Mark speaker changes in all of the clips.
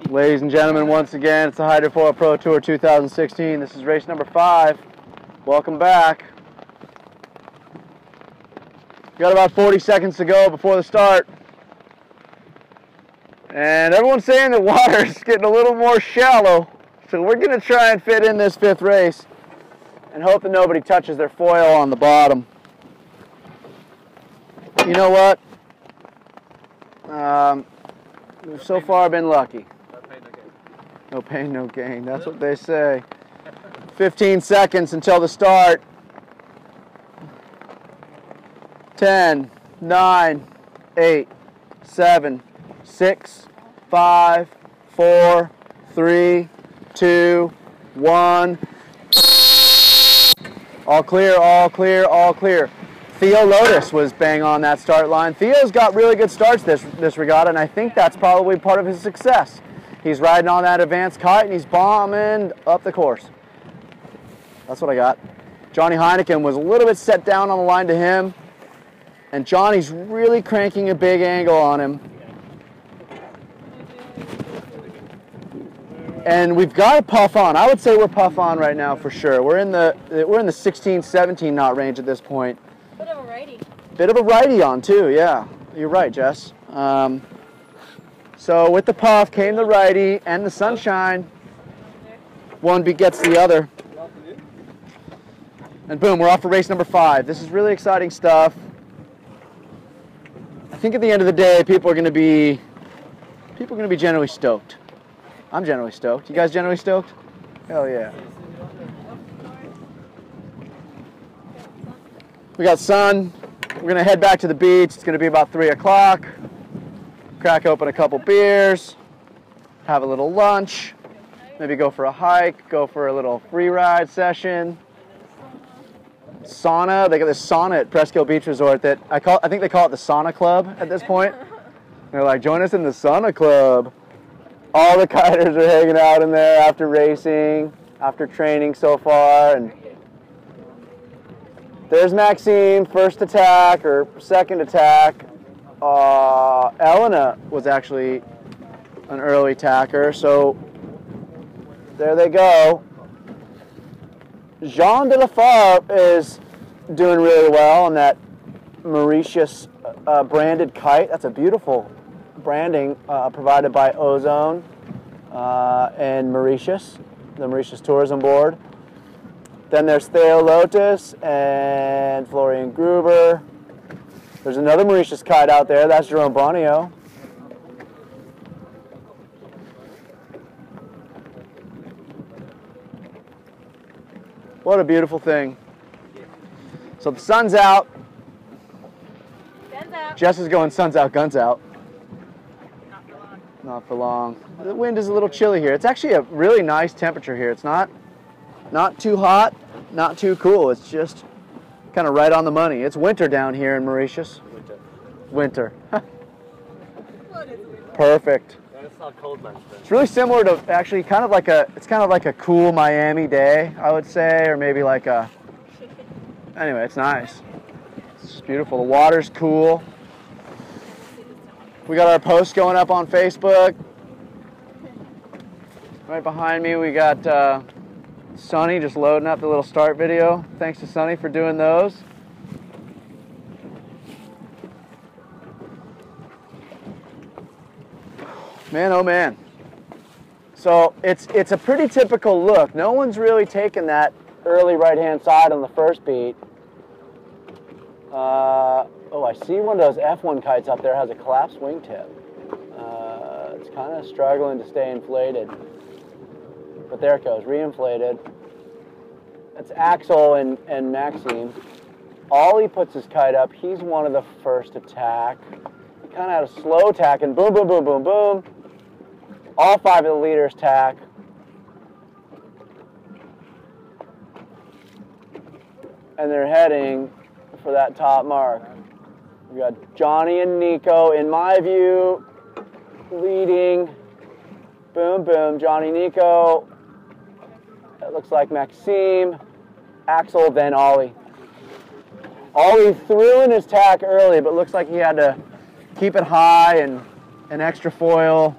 Speaker 1: Ladies and gentlemen, once again, it's the Hydrofoil Pro Tour 2016. This is race number 5. Welcome back. Got about 40 seconds to go before the start. And everyone's saying the water's getting a little more shallow. So we're going to try and fit in this 5th race and hope that nobody touches their foil on the bottom. You know what? We've so far been lucky. No pain, no gain. That's what they say. 15 seconds until the start. 10, 9, 8, 7, 6, 5, 4, 3, 2, 1. All clear, all clear, all clear. Theo Lotus was bang on that start line. Theo's got really good starts this regatta, and I think that's probably part of his success. He's riding on that advanced kite, and he's bombing up the course. That's what I got. Johnny Heineken was a little bit set down on the line to him, and Johnny's really cranking a big angle on him. And we've got to puff on. I would say we're puff on right now for sure. We're in the 16, 17 knot range at this point.
Speaker 2: Bit of a righty. Bit
Speaker 1: of a righty on too, yeah. You're right, Jess. So with the puff came the righty and the sunshine. One begets the other. And boom, we're off for race number 5. This is really exciting stuff. I think at the end of the day, people are going to be generally stoked. I'm generally stoked. You guys generally stoked? Hell yeah. We got sun. We're going to head back to the beach. It's going to be about 3 o'clock. Crack open a couple beers, have a little lunch, maybe go for a hike, go for a little free ride session. Sauna, they got this sauna at Presqu'île Beach Resort that I think they call it the Sauna Club at this point. They're like, join us in the Sauna Club. All the kiters are hanging out in there after racing, after training so far. And there's Maxime, first attack or second attack. Elena was actually an early tacker, so there they go. Jean de la Farre is doing really well on that Mauritius branded kite. That's a beautiful branding provided by Ozone and Mauritius, the Mauritius Tourism Board. Then there's Theo Lotus and Florian Gruber. There's another Mauritius kite out there. That's Jerome Bonio. What a beautiful thing. So the sun's out.
Speaker 2: Guns out.
Speaker 1: Jess is going sun's out, guns out. Not for long. Not for long. The wind is a little chilly here. It's actually a really nice temperature here. It's not too hot, not too cool. It's just kind of right on the money. It's winter down here in Mauritius. Winter. Perfect.
Speaker 3: Yeah, it's not cold much.
Speaker 1: It's really similar to actually it's kind of like a cool Miami day, I would say, or maybe like a. Anyway, it's nice. It's beautiful. The water's cool. We got our post going up on Facebook. Right behind me, we got Sonny just loading up the little start video. Thanks to Sonny for doing those. Man, oh man. So it's a pretty typical look. No one's really taken that early right-hand side on the first beat. Oh, I see one of those F1 kites up there has a collapsed wingtip. It's kind of struggling to stay inflated. But there it goes, re-inflated. That's Axel and Maxime. Ollie puts his kite up. He's one of the first attack. He kind of had a slow attack, and boom, boom, boom, boom, boom. All 5 of the leaders tack. And they're heading for that top mark. We got Johnny and Nico, in my view, leading. Boom, boom, Johnny, Nico. It looks like Maxime, Axel, then Ollie. Ollie threw in his tack early, but looks like he had to keep it high and an extra foil.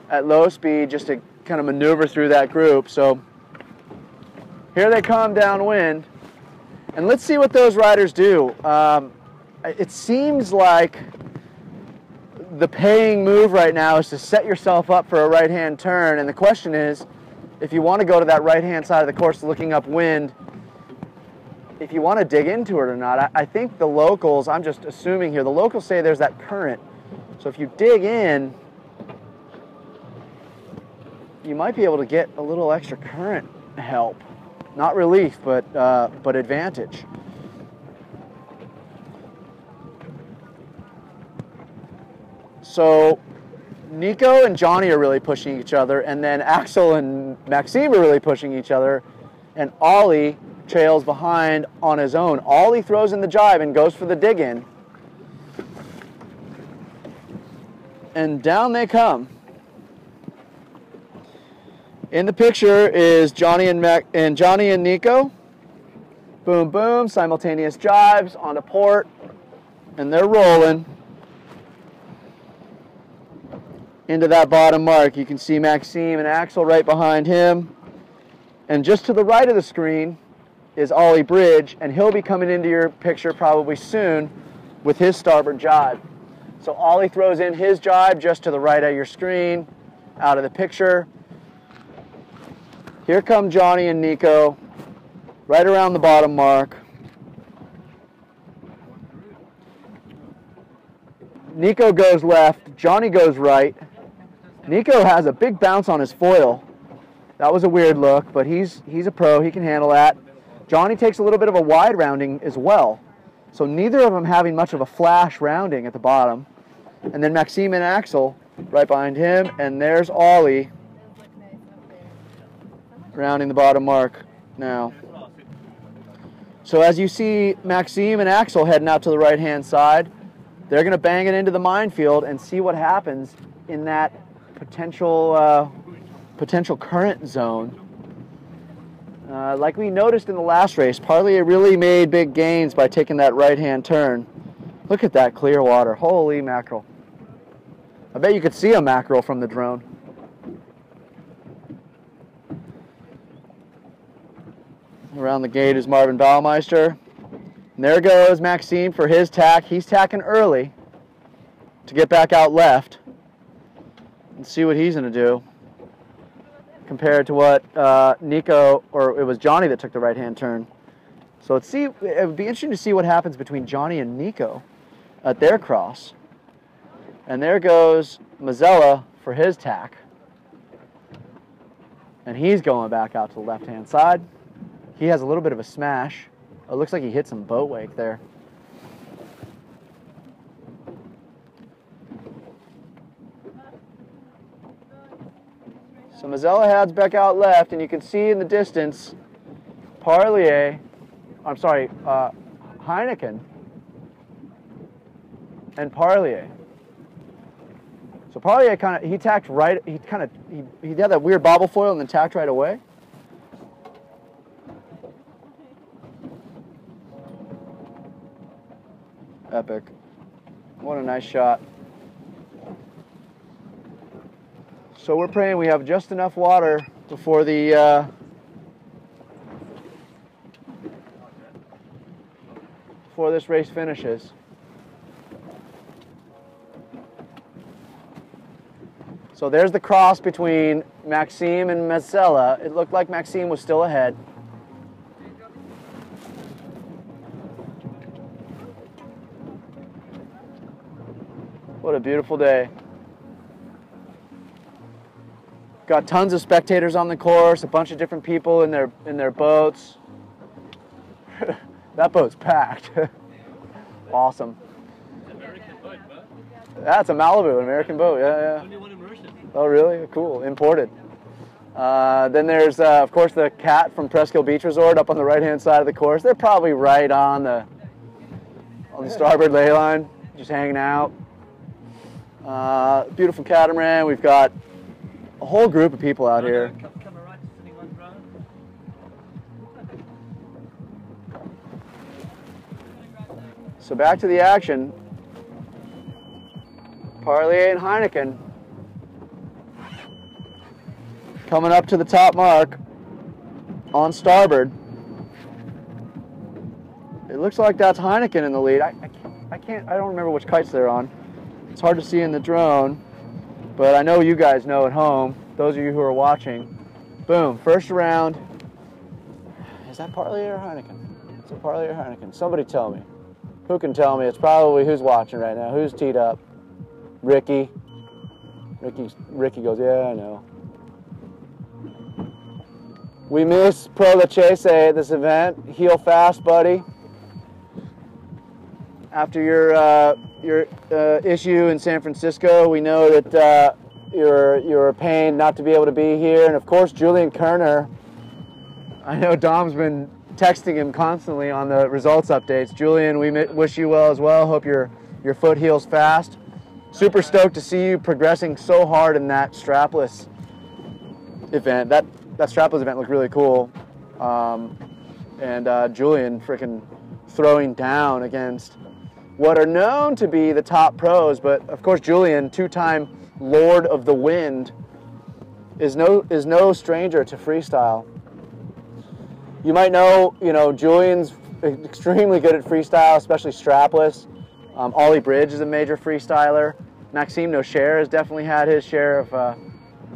Speaker 1: at low speed just to kind of maneuver through that group. So here they come downwind, and let's see what those riders do. It seems like the paying move right now is to set yourself up for a right-hand turn, and the question is, if you want to go to that right-hand side of the course looking upwind, if you want to dig into it or not. I think the locals, I'm just assuming here, the locals say there's that current. So if you dig in, you might be able to get a little extra current help. Not relief, but advantage. So Nico and Johnny are really pushing each other, and then Axel and Maxime are really pushing each other, and Ollie trails behind on his own. Ollie throws in the jibe and goes for the dig-in. And down they come. In the picture is Johnny and Nico. Boom, boom, simultaneous jibes onto port, and they're rolling into that bottom mark. You can see Maxime and Axel right behind him. And just to the right of the screen is Ollie Bridge, and he'll be coming into your picture probably soon with his starboard jibe. So Ollie throws in his jibe just to the right of your screen, out of the picture. Here come Johnny and Nico, right around the bottom mark. Nico goes left, Johnny goes right. Nico has a big bounce on his foil. That was a weird look, but he's a pro, he can handle that. Johnny takes a little bit of a wide rounding as well. So neither of them having much of a flash rounding at the bottom. And then Maxime and Axel right behind him, and there's Ollie rounding the bottom mark now. So as you see Maxime and Axel heading out to the right-hand side, they're going to bang it into the minefield and see what happens in that potential current zone. Like we noticed in the last race, Parlier really made big gains by taking that right-hand turn. Look at that clear water. Holy mackerel. I bet you could see a mackerel from the drone. Around the gate is Marvin Baumeister. And there goes Maxime for his tack. He's tacking early to get back out left and see what he's going to do compared to what Nico, or it was Johnny that took the right-hand turn. So it would be interesting to see what happens between Johnny and Nico at their cross. And there goes Mazzella for his tack. And he's going back out to the left-hand side. He has a little bit of a smash. It looks like he hit some boat wake there. So Mazzella heads back out left, and you can see in the distance Heineken and Parlier. So Parlier he tacked right, he had that weird bobble foil and then tacked right away. Epic. What a nice shot. So we're praying we have just enough water before the before this race finishes. So there's the cross between Maxime and Mazzella. It looked like Maxime was still ahead. What a beautiful day. Got tons of spectators on the course, a bunch of different people in their boats. That boat's packed. Awesome.
Speaker 3: American boat, bro.
Speaker 1: That's a Malibu, an American boat. Yeah.
Speaker 3: Only one in Mauritius.
Speaker 1: Oh, really? Cool. Imported. Then there's, of course, the Cat from Presqu'île Beach Resort up on the right-hand side of the course. They're probably right on the starboard ley line, just hanging out. Beautiful catamaran. We've got a whole group of people out here. So back to the action. Parlier and Heineken coming up to the top mark on starboard. It looks like that's Heineken in the lead. I don't remember which kites they're on. It's hard to see in the drone, but I know you guys know at home, those of you who are watching. Boom, first round. Is that Parley or Heineken? Is it Parley or Heineken? Somebody tell me. Who can tell me? It's probably who's watching right now. Who's teed up? Ricky. Ricky goes, yeah, I know. We miss Pro Lachese at this event. Heel fast, buddy. After your issue in San Francisco, we know that you're a pain not to be able to be here. And of course, Julian Kerner. I know Dom's been texting him constantly on the results updates. Julian, we wish you well as well. Hope your foot heals fast. Super stoked to see you progressing so hard in that strapless event. That strapless event looked really cool. And Julian freaking throwing down against what are known to be the top pros, but of course Julian, two-time Lord of the Wind, is no stranger to freestyle. You might know, Julian's extremely good at freestyle, especially strapless. Ollie Bridge is a major freestyler. Maxime Nocher has definitely had his share of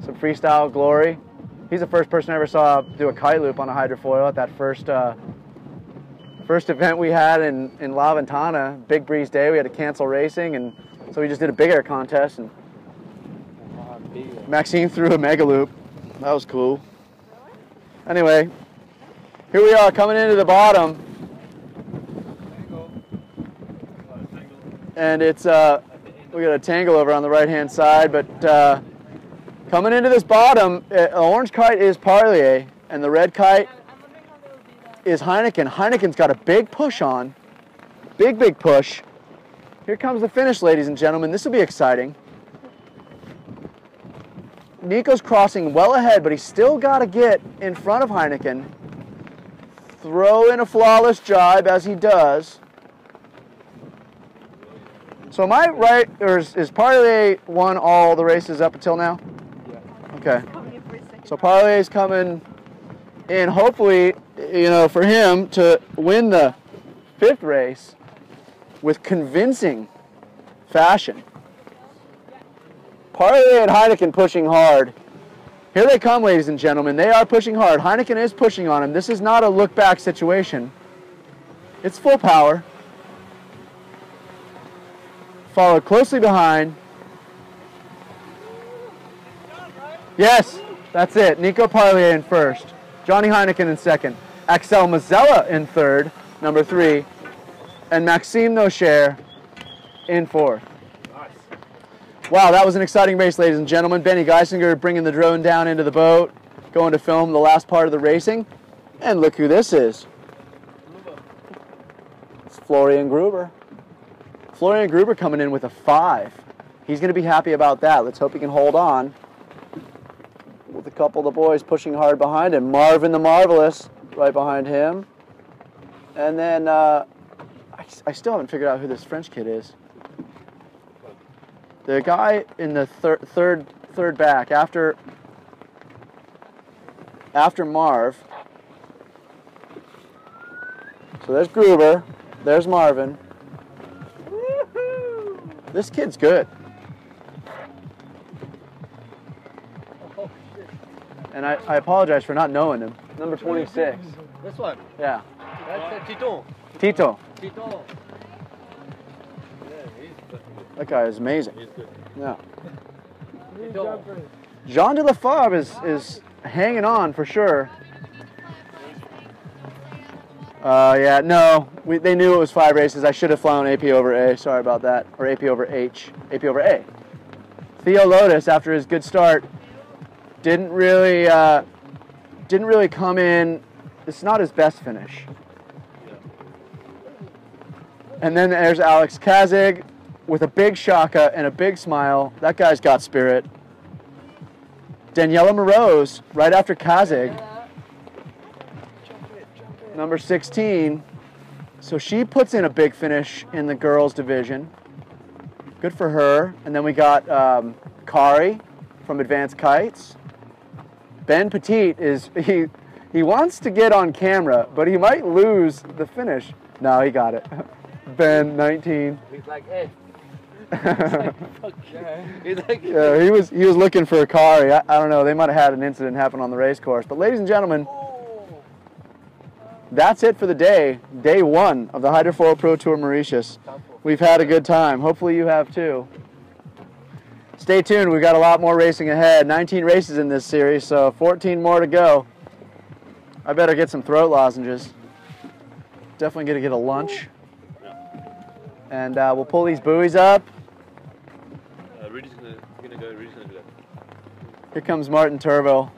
Speaker 1: some freestyle glory. He's the first person I ever saw do a kite loop on a hydrofoil at that first event we had in La Ventana, Big Breeze Day. We had to cancel racing, and so we just did a big air contest, and Maxime threw a mega loop. That was cool. Anyway, here we are coming into the bottom. And it's, we got a tangle over on the right-hand side, but coming into this bottom, the orange kite is Parlier, and the red kite is Heineken. Heineken's got a big push on, big push. Here comes the finish, ladies and gentlemen. This will be exciting. Nico's crossing well ahead, but he's still got to get in front of Heineken. Throw in a flawless jibe as he does. So am I right, or is Parlier won all the races up until now? Yeah. Okay. So Parlier's coming in, hopefully, for him to win the 5th race with convincing fashion. Parlier and Heineken pushing hard. Here they come, ladies and gentlemen. They are pushing hard. Heineken is pushing on him. This is not a look-back situation. It's full power. Followed closely behind. Yes, that's it. Nico Parlier in first. Johnny Heineken in second. Axel Mazzella in third, number 3. And Maxime Nocher in 4th. Nice. Wow, that was an exciting race, ladies and gentlemen. Benny Geisinger bringing the drone down into the boat, going to film the last part of the racing. And look who this is. It's Florian Gruber. Florian Gruber coming in with a 5. He's going to be happy about that. Let's hope he can hold on. With a couple of the boys pushing hard behind him. Marvin the Marvelous right behind him. And then I still haven't figured out who this French kid is. The guy in the third back after Marv. So there's Gruber. There's Marvin. This kid's good. And I apologize for not knowing him. Number 26.
Speaker 3: This one?
Speaker 1: Yeah.
Speaker 3: That's Tito.
Speaker 1: Tito.
Speaker 3: Tito. Yeah,
Speaker 1: that guy is amazing.
Speaker 3: He's good.
Speaker 1: Yeah.
Speaker 3: Tito.
Speaker 1: Jean de la Farbe is hanging on for sure. Yeah, no, they knew it was 5 races. I should have flown AP over A. Sorry about that. Or AP over H. AP over A. Theo Lotus, after his good start, didn't really come in. It's not his best finish. And then there's Alex Kazig with a big shaka and a big smile. That guy's got spirit. Daniela Moroz right after Kazig. Number 16. So she puts in a big finish in the girls division. Good for her. And then we got Kari from Advanced Kites. Ben Petit he wants to get on camera, but he might lose the finish. No, he got it. Ben, 19.
Speaker 3: He's like, hey. He's like,
Speaker 1: yeah, he was looking for a car. I don't know. They might have had an incident happen on the race course. But ladies and gentlemen, that's it for the day. Day 1 of the Hydrofoil Pro Tour Mauritius. We've had a good time. Hopefully you have too. Stay tuned. We've got a lot more racing ahead. 19 races in this series, so 14 more to go. I better get some throat lozenges. Definitely going to get a lunch. And we'll pull these buoys up.
Speaker 3: Rudy's gonna go. Rudy's gonna do that.
Speaker 1: Here comes Martin Turbo.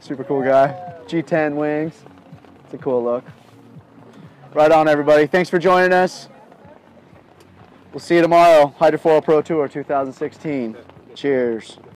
Speaker 1: Super cool guy. G10 wings. It's a cool look. Right on, everybody. Thanks for joining us. We'll see you tomorrow. Hydrofoil Pro Tour 2016. Cheers.